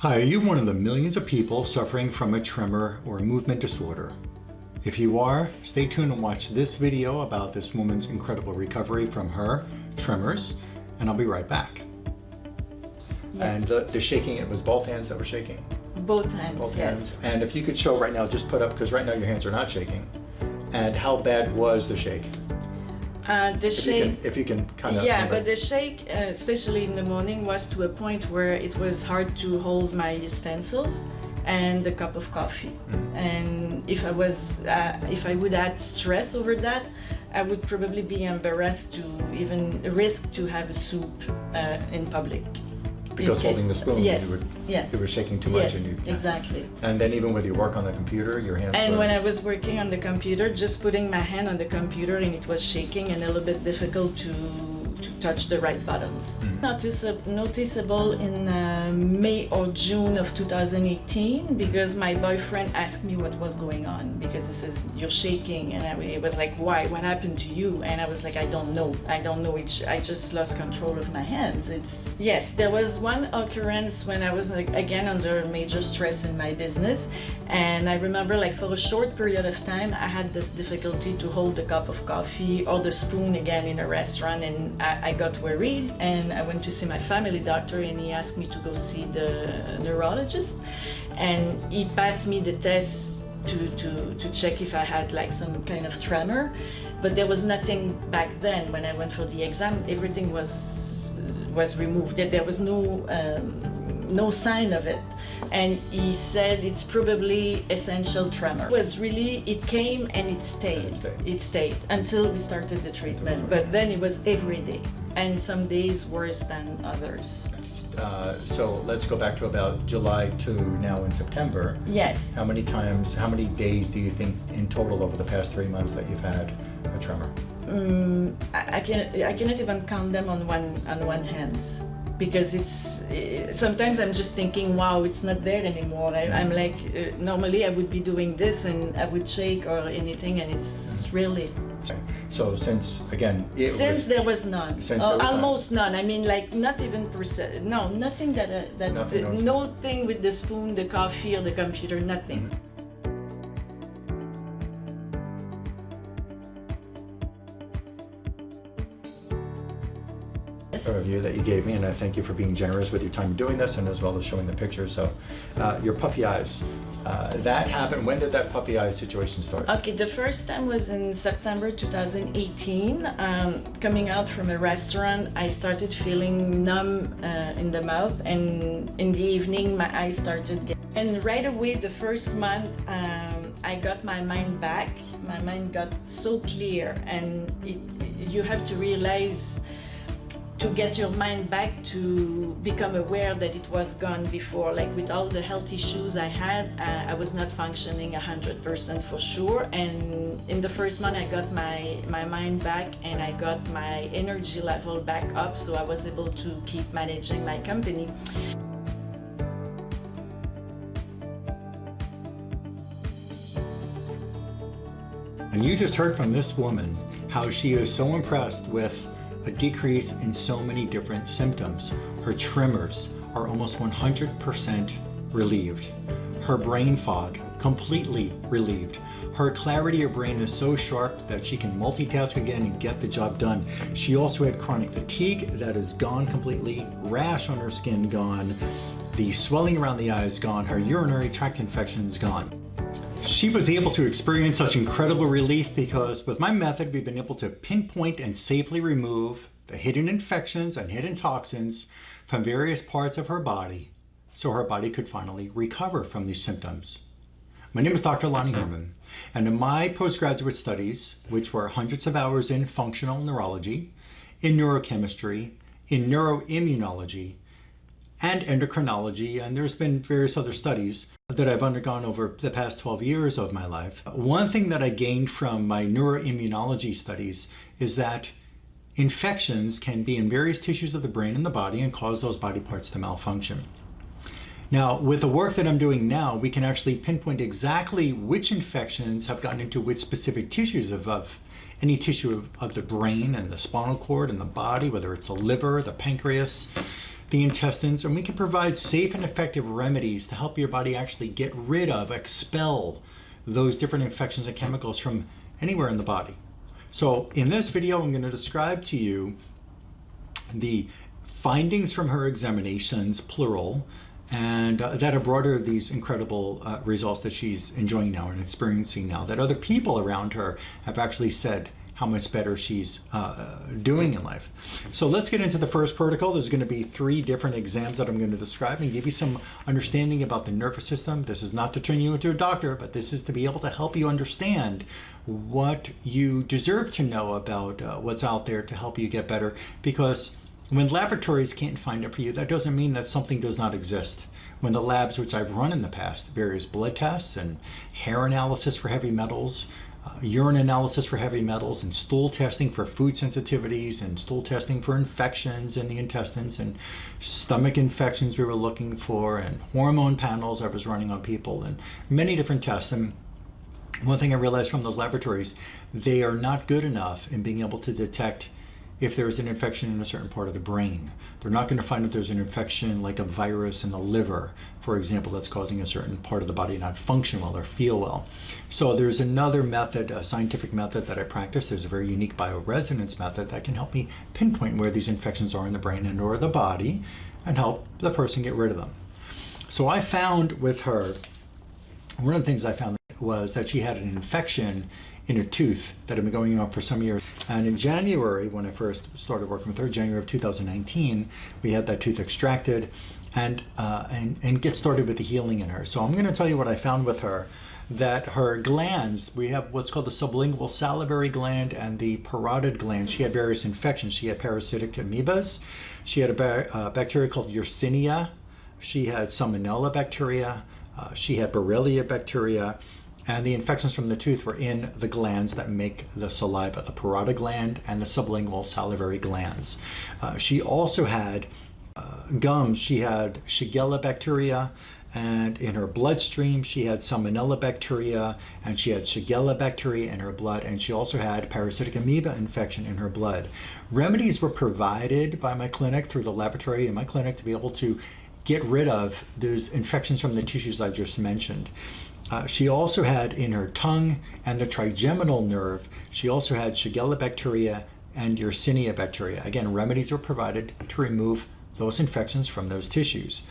Hi, are you one of the millions of people suffering from a tremor or movement disorder? If you are, stay tuned and watch this video about this woman's incredible recovery from her tremors, and I'll be right back. Yes. And the shaking, it was both hands that were shaking? Both hands, Both yes. hands. And if you could show right now, just put up, because right now your hands are not shaking. And how bad was the shake? The shake, if you can kind of... yeah, but the shake, especially in the morning, was to a point where it was hard to hold my utensils and a cup of coffee. And if I would add stress over that, I would probably be embarrassed to even risk to have a soup in public. Because holding the spoon, yes, you were shaking too much. Yes, and you, yeah. Exactly. And then even with your work on the computer, your hands And were... when I was working on the computer, just putting my hand on the computer and it was shaking and a little bit difficult to touch the right buttons. Noticeable in May or June of 2018 because my boyfriend asked me what was going on because he says, you're shaking, and it was like, why? What happened to you? And I was like, I don't know. I just lost control of my hands. Yes, there was one occurrence when I was again under major stress in my business, and I remember like for a short period of time I had this difficulty to hold a cup of coffee or the spoon again in a restaurant, and I got worried and I went to see my family doctor, and he asked me to go see the neurologist, and he passed me the test to check if I had like some kind of tremor, but there was nothing back then. When I went for the exam, everything was removed. There was no sign of it, and he said it's probably essential tremor. It came and it stayed until we started the treatment, but then it was every day, and some days worse than others. So let's go back to about July to now in September. Yes. How many days do you think in total over the past 3 months that you've had a tremor? I cannot even count them on one hand, because sometimes I'm just thinking, wow, it's not there anymore. I'm like, normally I would be doing this and I would shake or anything, and it's really... So since, again... there was none. Almost none. I mean, like, not even percent. No, nothing nothing with the spoon, the coffee, or the computer, nothing. Review that you gave me, and I thank you for being generous with your time doing this and as well as showing the pictures. So your puffy eyes, that happened. When did that puffy eye situation start? Okay, the first time was in September 2018. Coming out from a restaurant, I started feeling numb in the mouth, and in the evening my eyes started getting... And right away, the first month, I got my mind back. My mind got so clear, and you have to realize, to get your mind back, to become aware that it was gone before. Like with all the health issues I had, I was not functioning 100% for sure. And in the first month, I got my mind back and I got my energy level back up, so I was able to keep managing my company. And you just heard from this woman how she is so impressed with a decrease in so many different symptoms. Her tremors are almost 100% relieved. Her brain fog completely relieved. Her clarity of brain is so sharp that she can multitask again and get the job done. She also had chronic fatigue that is gone completely, rash on her skin gone, the swelling around the eyes gone, her urinary tract infection is gone. She was able to experience such incredible relief because with my method, we've been able to pinpoint and safely remove the hidden infections and hidden toxins from various parts of her body so her body could finally recover from these symptoms. My name is Dr. Lonnie Herman, and in my postgraduate studies, which were hundreds of hours in functional neurology, in neurochemistry, in neuroimmunology, and endocrinology, and there's been various other studies that I've undergone over the past 12 years of my life. One thing that I gained from my neuroimmunology studies is that infections can be in various tissues of the brain and the body and cause those body parts to malfunction. Now, with the work that I'm doing now, we can actually pinpoint exactly which infections have gotten into which specific tissues of any tissue of the brain and the spinal cord and the body, whether it's the liver, the pancreas, the intestines, and we can provide safe and effective remedies to help your body actually get rid of, expel those different infections and chemicals from anywhere in the body. So in this video, I'm going to describe to you the findings from her examinations, plural, and that have brought her these incredible results that she's enjoying now and experiencing now, that other people around her have actually said how much better she's doing in life. So let's get into the first protocol. There's going to be 3 different exams that I'm going to describe and give you some understanding about the nervous system. This is not to turn you into a doctor, but this is to be able to help you understand what you deserve to know about what's out there to help you get better. Because when laboratories can't find it for you, that doesn't mean that something does not exist. When the labs, which I've run in the past, various blood tests and hair analysis for heavy metals, urine analysis for heavy metals, and stool testing for food sensitivities, and stool testing for infections in the intestines, and stomach infections we were looking for, and hormone panels I was running on people, and many different tests. And one thing I realized from those laboratories, they are not good enough in being able to detect if there's an infection in a certain part of the brain. They're not going to find if there's an infection like a virus in the liver, for example, that's causing a certain part of the body not function well or feel well. So there's another method, a scientific method that I practice. There's a very unique bioresonance method that can help me pinpoint where these infections are in the brain and or the body and help the person get rid of them. So I found with her, one of the things I found was that she had an infection in a tooth that had been going on for some years. And in January, when I first started working with her, January of 2019, we had that tooth extracted and get started with the healing in her. So I'm going to tell you what I found with her, that her glands, we have what's called the sublingual salivary gland and the parotid gland. She had various infections. She had parasitic amoebas. She had a bacteria called Yersinia. She had Salmonella bacteria. She had Borrelia bacteria. And the infections from the tooth were in the glands that make the saliva, the parotid gland and the sublingual salivary glands. She also had gums. She had Shigella bacteria, and in her bloodstream she had Salmonella bacteria, and she had Shigella bacteria in her blood, and she also had parasitic amoeba infection in her blood. Remedies were provided by my clinic through the laboratory in my clinic to be able to get rid of those infections from the tissues I just mentioned. She also had in her tongue and the trigeminal nerve, she also had Shigella bacteria and Yersinia bacteria. Again, remedies were provided to remove those infections from those tissues.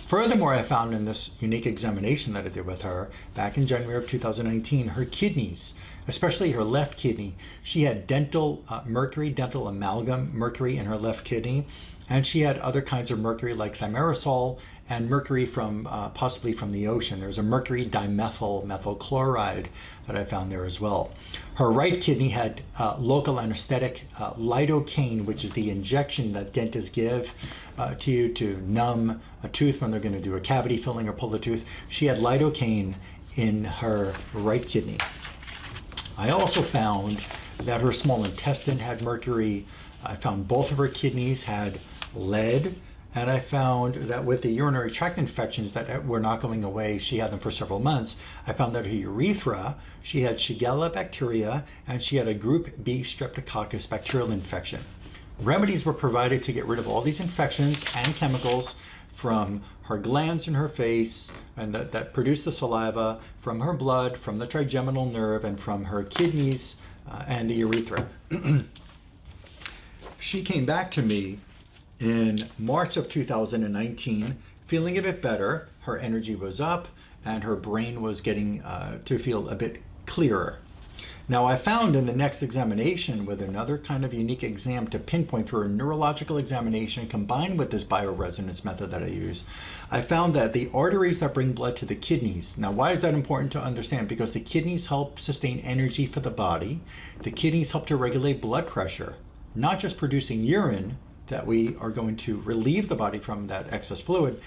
Furthermore, I found in this unique examination that I did with her back in January of 2019, her kidneys, especially her left kidney, she had dental mercury, dental amalgam mercury in her left kidney, and she had other kinds of mercury like thimerosal and mercury from possibly from the ocean. There's a mercury dimethyl methylchloride that I found there as well. Her right kidney had local anesthetic lidocaine, which is the injection that dentists give to you to numb a tooth when they're going to do a cavity filling or pull the tooth. She had lidocaine in her right kidney. I also found that her small intestine had mercury. I found both of her kidneys had lead. And I found that with the urinary tract infections that were not going away, she had them for several months. I found that her urethra, she had Shigella bacteria, and she had a group B streptococcus bacterial infection. Remedies were provided to get rid of all these infections and chemicals from her glands in her face and that produce the saliva, from her blood, from the trigeminal nerve, and from her kidneys and the urethra. She came back to me in March of 2019, feeling a bit better. Her energy was up and her brain was getting to feel a bit clearer. Now I found in the next examination with another kind of unique exam to pinpoint through a neurological examination combined with this bioresonance method that I use, I found that the arteries that bring blood to the kidneys, now why is that important to understand? Because the kidneys help sustain energy for the body. The kidneys help to regulate blood pressure, not just producing urine that we are going to relieve the body from that excess fluid.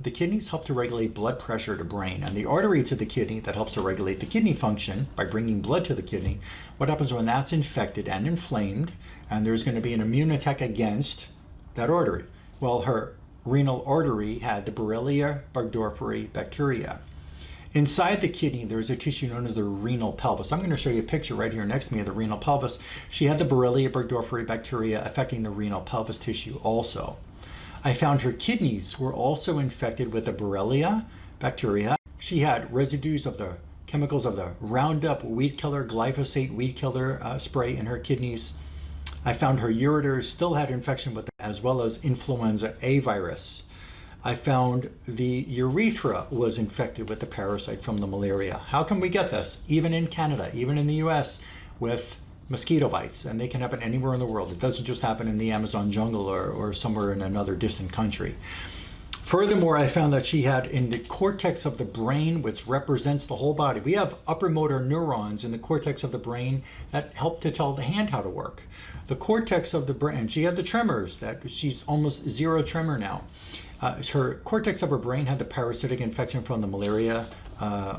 The kidneys help to regulate blood pressure to brain, and the artery to the kidney that helps to regulate the kidney function by bringing blood to the kidney. What happens when that's infected and inflamed, and there's going to be an immune attack against that artery? Well, her renal artery had the Borrelia burgdorferi bacteria. Inside the kidney, there's a tissue known as the renal pelvis. I'm going to show you a picture right here next to me of the renal pelvis. She had the Borrelia burgdorferi bacteria affecting the renal pelvis tissue also. I found her kidneys were also infected with the Borrelia bacteria. She had residues of the chemicals of the Roundup weed killer, glyphosate weed killer spray in her kidneys. I found her ureters still had infection with it, as well as influenza A virus. I found the urethra was infected with the parasite from the malaria. How can we get this? Even in Canada, even in the US, with mosquito bites, and they can happen anywhere in the world. It doesn't just happen in the Amazon jungle or somewhere in another distant country. Furthermore, I found that she had in the cortex of the brain, which represents the whole body. We have upper motor neurons in the cortex of the brain that help to tell the hand how to work. The cortex of the brain, she had the tremors, that she's almost zero tremor now. Her cortex of her brain had the parasitic infection from the malaria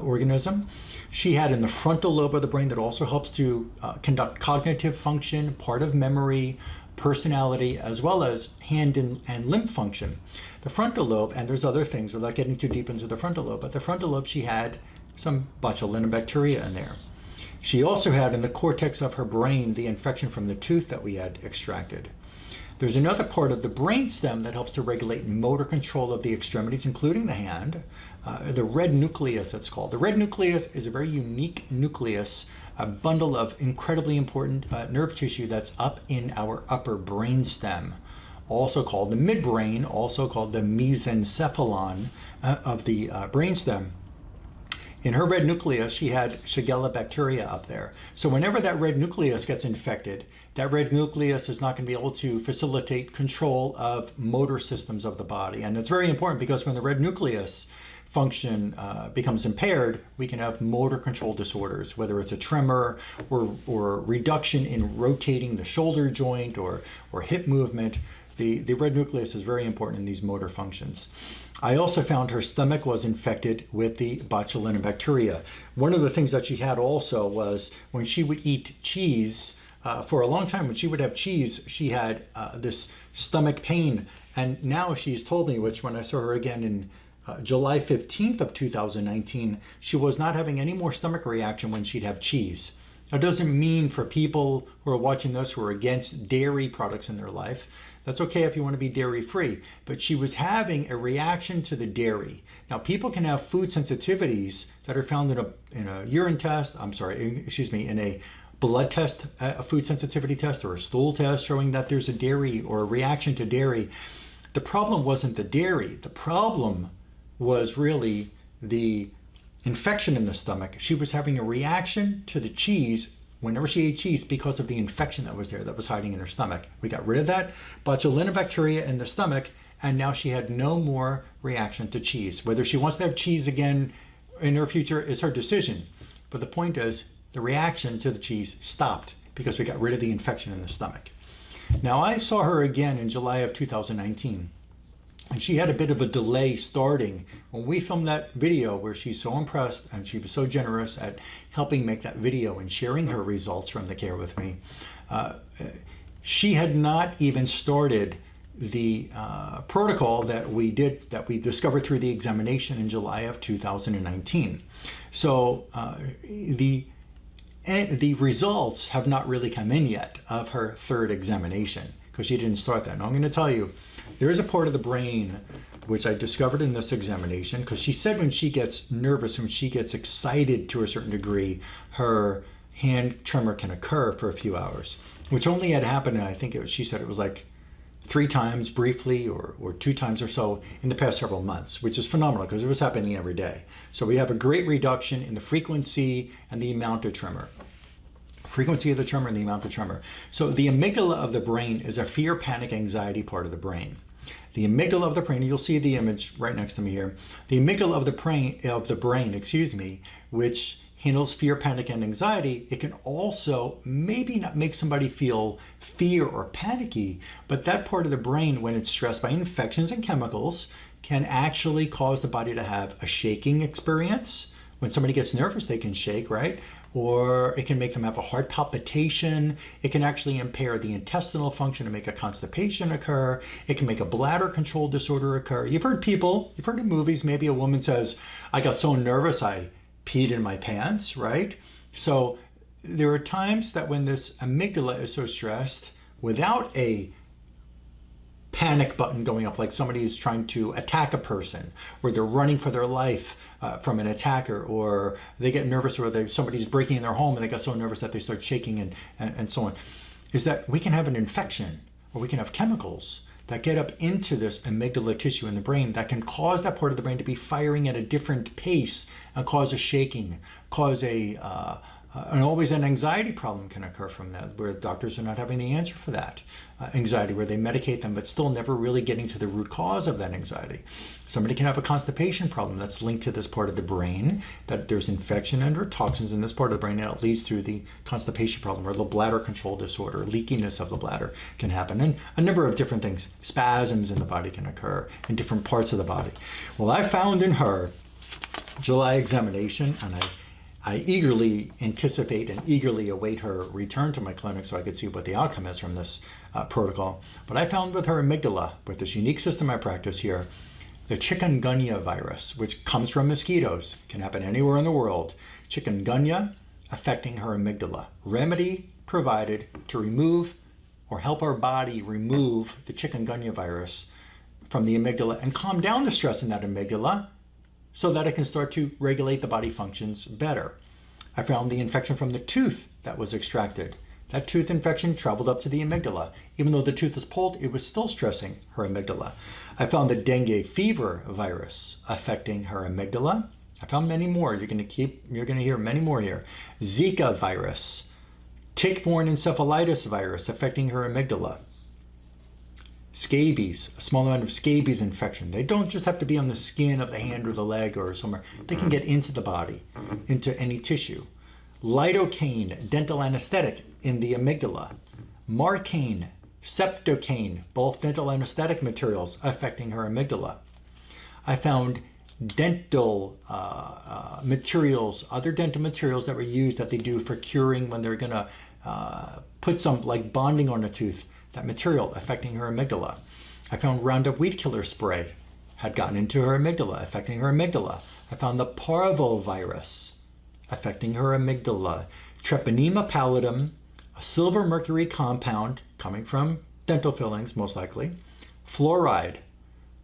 organism. She had in the frontal lobe of the brain that also helps to conduct cognitive function, part of memory, personality, as well as hand and limb function. The frontal lobe, and there's other things without getting too deep into the frontal lobe, but the frontal lobe, she had some botulinum bacteria in there. She also had in the cortex of her brain the infection from the tooth that we had extracted. There's another part of the brainstem that helps to regulate motor control of the extremities, including the hand, the red nucleus, it's called. The red nucleus is a very unique nucleus, a bundle of incredibly important nerve tissue that's up in our upper brainstem, also called the midbrain, also called the mesencephalon of the brainstem. In her red nucleus, she had Shigella bacteria up there. So whenever that red nucleus gets infected, that red nucleus is not going to be able to facilitate control of motor systems of the body. And it's very important because when the red nucleus function becomes impaired, we can have motor control disorders, whether it's a tremor or reduction in rotating the shoulder joint or hip movement. The red nucleus is very important in these motor functions. I also found her stomach was infected with the botulinum bacteria. One of the things that she had also was when she would eat cheese, for a long time when she would have cheese, she had this stomach pain. And now she's told me, which when I saw her again in July 15th of 2019, she was not having any more stomach reaction when she'd have cheese. That doesn't mean for people who are watching this who are against dairy products in their life, that's okay if you want to be dairy free, but she was having a reaction to the dairy. Now people can have food sensitivities that are found in a urine test, in a blood test, a food sensitivity test, or a stool test showing that there's a dairy or a reaction to dairy. The problem wasn't the dairy. The problem was really the infection in the stomach. She was having a reaction to the cheese whenever she ate cheese because of the infection that was there that was hiding in her stomach. We got rid of that botulinum bacteria in the stomach, and now she had no more reaction to cheese. Whether she wants to have cheese again in her future is her decision. But the point is, the reaction to the cheese stopped because we got rid of the infection in the stomach. Now I saw her again in July of 2019. And she had a bit of a delay starting when we filmed that video where she's so impressed and she was so generous at helping make that video and sharing her results from the care with me. She had not even started the protocol that we discovered through the examination in July of 2019. So the results have not really come in yet of her third examination because she didn't start that. Now I'm going to tell you, there is a part of the brain which I discovered in this examination, because she said when she gets nervous, when she gets excited to a certain degree, her hand tremor can occur for a few hours, which only had happened, and I think she said it was like 3 times briefly or 2 times or so in the past several months, which is phenomenal because it was happening every day. So we have a great reduction in the frequency and the amount of tremor. Frequency of the tremor and the amount of tremor. So the amygdala of the brain is a fear, panic, anxiety part of the brain. The amygdala of the brain, you'll see the image right next to me here. The amygdala of the brain, which handles fear, panic, and anxiety, it can also maybe not make somebody feel fear or panicky, but that part of the brain, when it's stressed by infections and chemicals, can actually cause the body to have a shaking experience. When somebody gets nervous, they can shake, right? Or it can make them have a heart palpitation. It can actually impair the intestinal function and make a constipation occur. It can make a bladder control disorder occur. You've heard in movies, maybe a woman says, I got so nervous I peed in my pants, right? So there are times that when this amygdala is so stressed, without a panic button going off, like somebody is trying to attack a person, or they're running for their life from an attacker, or they get nervous, or somebody's breaking in their home and they got so nervous that they start shaking and so on, is that we can have an infection, or we can have chemicals that get up into this amygdala tissue in the brain that can cause that part of the brain to be firing at a different pace and cause a shaking, cause and always an anxiety problem can occur from that, where doctors are not having the answer for that anxiety, where they medicate them but still never really getting to the root cause of that anxiety. Somebody can have a constipation problem that's linked to this part of the brain, that there's infection and or toxins in this part of the brain, and it leads to the constipation problem, or the bladder control disorder, leakiness of the bladder can happen, and a number of different things. Spasms in the body can occur in different parts of the body. Well, I found in her July examination, and I eagerly anticipate and eagerly await her return to my clinic so I could see what the outcome is from this protocol. But I found with her amygdala, with this unique system I practice here, the chikungunya virus, which comes from mosquitoes, can happen anywhere in the world. Chikungunya affecting her amygdala. Remedy provided to remove or help our body remove the chikungunya virus from the amygdala and calm down the stress in that amygdala, so that it can start to regulate the body functions better. I found the infection from the tooth that was extracted. That tooth infection traveled up to the amygdala. Even though the tooth is pulled, it was still stressing her amygdala. I found the dengue fever virus affecting her amygdala. I found many more. You're going to hear many more here. Zika virus, tick-borne encephalitis virus affecting her amygdala. Scabies, a small amount of scabies infection. They don't just have to be on the skin of the hand or the leg or somewhere. They can get into the body, into any tissue. Lidocaine, dental anesthetic in the amygdala. Marcaine, septocaine, both dental anesthetic materials affecting her amygdala. I found dental materials, other dental materials that were used that they do for curing when they're going to put some like bonding on a tooth. That material affecting her amygdala. I found Roundup weed killer spray had gotten into her amygdala, affecting her amygdala. I found the parvovirus affecting her amygdala. Treponema pallidum, a silver mercury compound coming from dental fillings, most likely. Fluoride,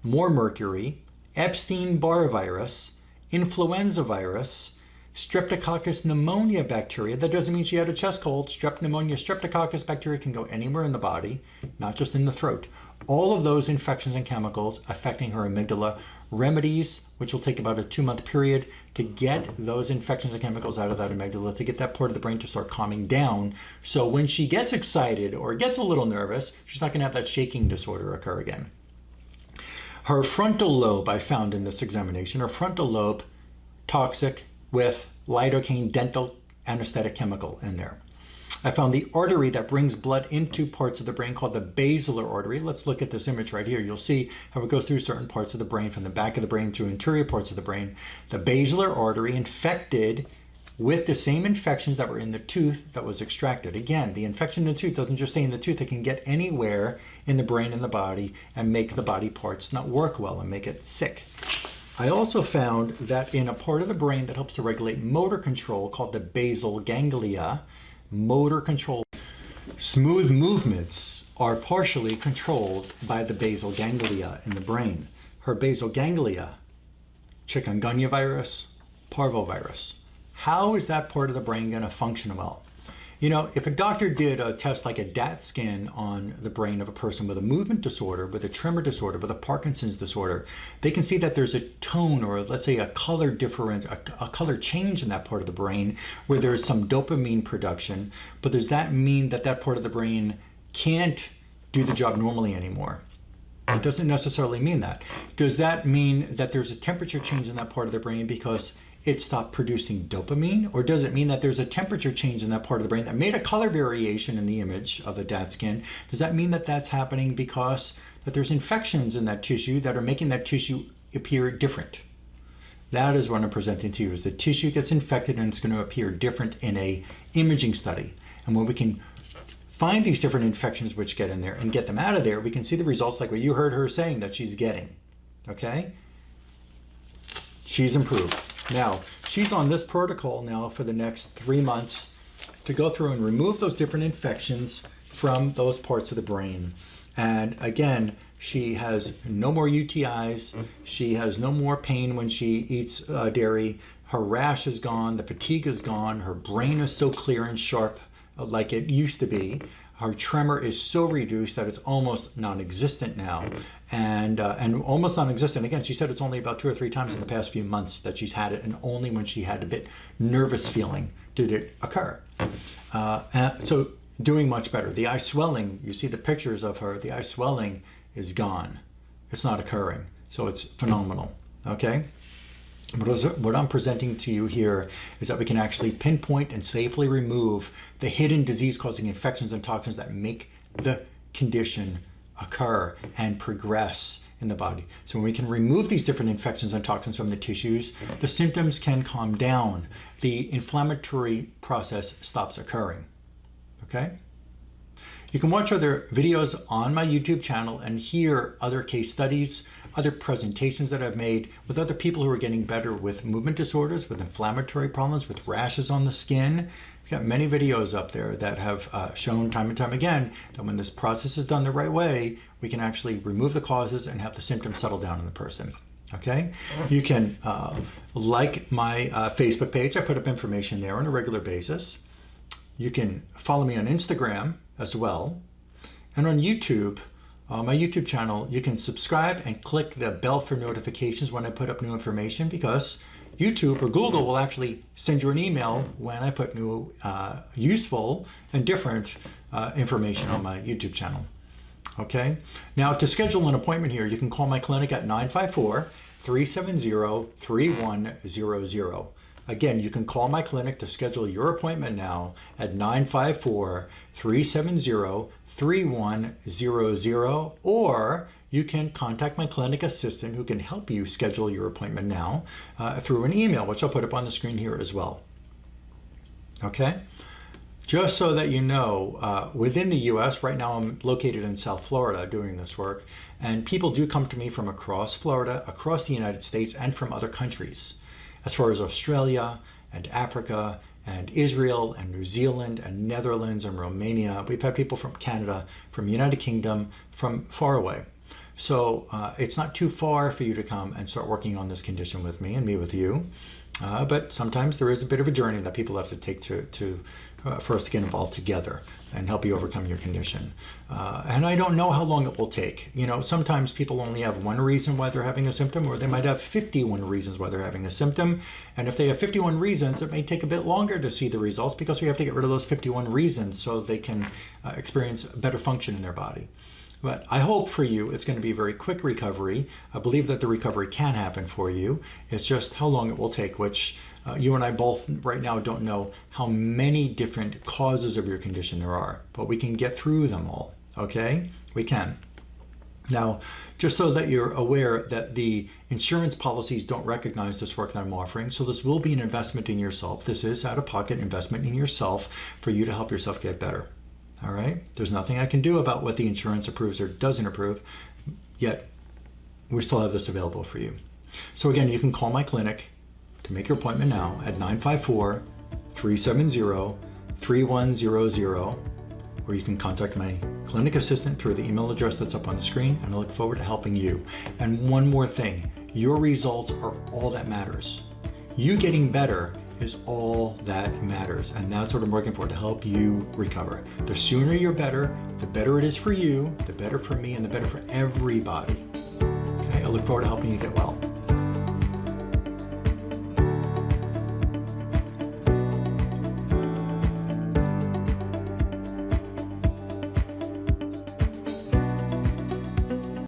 more mercury. Epstein-Barr virus, influenza virus, Streptococcus pneumonia bacteria. That doesn't mean she had a chest cold. Strep pneumonia, Streptococcus bacteria can go anywhere in the body, not just in the throat. All of those infections and chemicals affecting her amygdala. Remedies, which will take about a 2-month period to get those infections and chemicals out of that amygdala, to get that part of the brain to start calming down. So when she gets excited or gets a little nervous, she's not going to have that shaking disorder occur again. Her frontal lobe, I found in this examination, her frontal lobe toxic with lidocaine dental anesthetic chemical in there. I found the artery that brings blood into parts of the brain called the basilar artery. Let's look at this image right here. You'll see how it goes through certain parts of the brain, from the back of the brain to interior parts of the brain. The basilar artery infected with the same infections that were in the tooth that was extracted. Again, the infection in the tooth doesn't just stay in the tooth. It can get anywhere in the brain and the body and make the body parts not work well and make it sick. I also found that in a part of the brain that helps to regulate motor control called the basal ganglia, motor control. Smooth movements are partially controlled by the basal ganglia in the brain. Her basal ganglia, chikungunya virus, parvovirus. How is that part of the brain going to function well? You know, if a doctor did a test like a DAT scan on the brain of a person with a movement disorder, with a tremor disorder, with a Parkinson's disorder, they can see that there's a tone, or let's say a color difference, a color change in that part of the brain where there's some dopamine production. But does that mean that that part of the brain can't do the job normally anymore? It doesn't necessarily mean that. Does that mean that there's a temperature change in that part of the brain because it stopped producing dopamine? Or does it mean that there's a temperature change in that part of the brain that made a color variation in the image of the DAT scan? Does that mean that that's happening because that there's infections in that tissue that are making that tissue appear different? That is what I'm presenting to you, is the tissue gets infected and it's going to appear different in a imaging study. And when we can find these different infections which get in there and get them out of there, we can see the results like what you heard her saying that she's getting. Okay? She's improved. Now, she's on this protocol now for the next 3 months to go through and remove those different infections from those parts of the brain. And again, She has no more UTIs. She has no more pain when she eats dairy. Her rash is gone. The fatigue is gone. Her brain is so clear and sharp like it used to be. Her tremor is so reduced that it's almost non-existent now, and almost non-existent. Again, she said it's only about 2 or 3 times in the past few months that she's had it, and only when she had a bit nervous feeling did it occur. So doing much better. The eye swelling, you see the pictures of her, the eye swelling is gone. It's not occurring. So it's phenomenal, okay? What I'm presenting to you here is that we can actually pinpoint and safely remove the hidden disease-causing infections and toxins that make the condition occur and progress in the body. So when we can remove these different infections and toxins from the tissues, the symptoms can calm down. The inflammatory process stops occurring, okay? You can watch other videos on my YouTube channel and hear other case studies, other presentations that I've made with other people who are getting better with movement disorders, with inflammatory problems, with rashes on the skin. We've got many videos up there that have shown time and time again that when this process is done the right way, we can actually remove the causes and have the symptoms settle down in the person. Okay? You can like my Facebook page. I put up information there on a regular basis. You can follow me on Instagram as well. And on YouTube, my YouTube channel, you can subscribe and click the bell for notifications when I put up new information, because YouTube or Google will actually send you an email when I put new useful and different information on my YouTube channel. Okay? Now, to schedule an appointment here, you can call my clinic at 954-370-3100. Again, you can call my clinic to schedule your appointment now at 954-370-3100, or you can contact my clinic assistant who can help you schedule your appointment now through an email, which I'll put up on the screen here as well. Okay? Just so that you know, within the US, right now I'm located in South Florida doing this work, and people do come to me from across Florida, across the United States, and from other countries, as far as Australia and Africa and Israel and New Zealand and Netherlands and Romania. We've had people from Canada, from United Kingdom, from far away. So it's not too far for you to come and start working on this condition with me and me with you. But sometimes there is a bit of a journey that people have to take for us to get involved together and help you overcome your condition. And I don't know how long it will take. You know, sometimes people only have one reason why they're having a symptom, or they might have 51 reasons why they're having a symptom. And if they have 51 reasons, it may take a bit longer to see the results, because we have to get rid of those 51 reasons so they can experience better function in their body. But I hope for you it's going to be a very quick recovery. I believe that the recovery can happen for you. It's just how long it will take, which you and I both right now don't know how many different causes of your condition there are, but we can get through them all, okay? We can. Now, just so that you're aware that the insurance policies don't recognize this work that I'm offering, so this will be an investment in yourself. This is out-of-pocket investment in yourself for you to help yourself get better. All right? There's nothing I can do about what the insurance approves or doesn't approve, yet we still have this available for you. So again, you can call my clinic to make your appointment now at 954-370-3100, or you can contact my clinic assistant through the email address that's up on the screen, and I look forward to helping you. And one more thing, your results are all that matters. You getting better is all that matters, and that's what I'm working for, to help you recover. The sooner you're better, the better it is for you, the better for me, and the better for everybody. Okay, I look forward to helping you get well.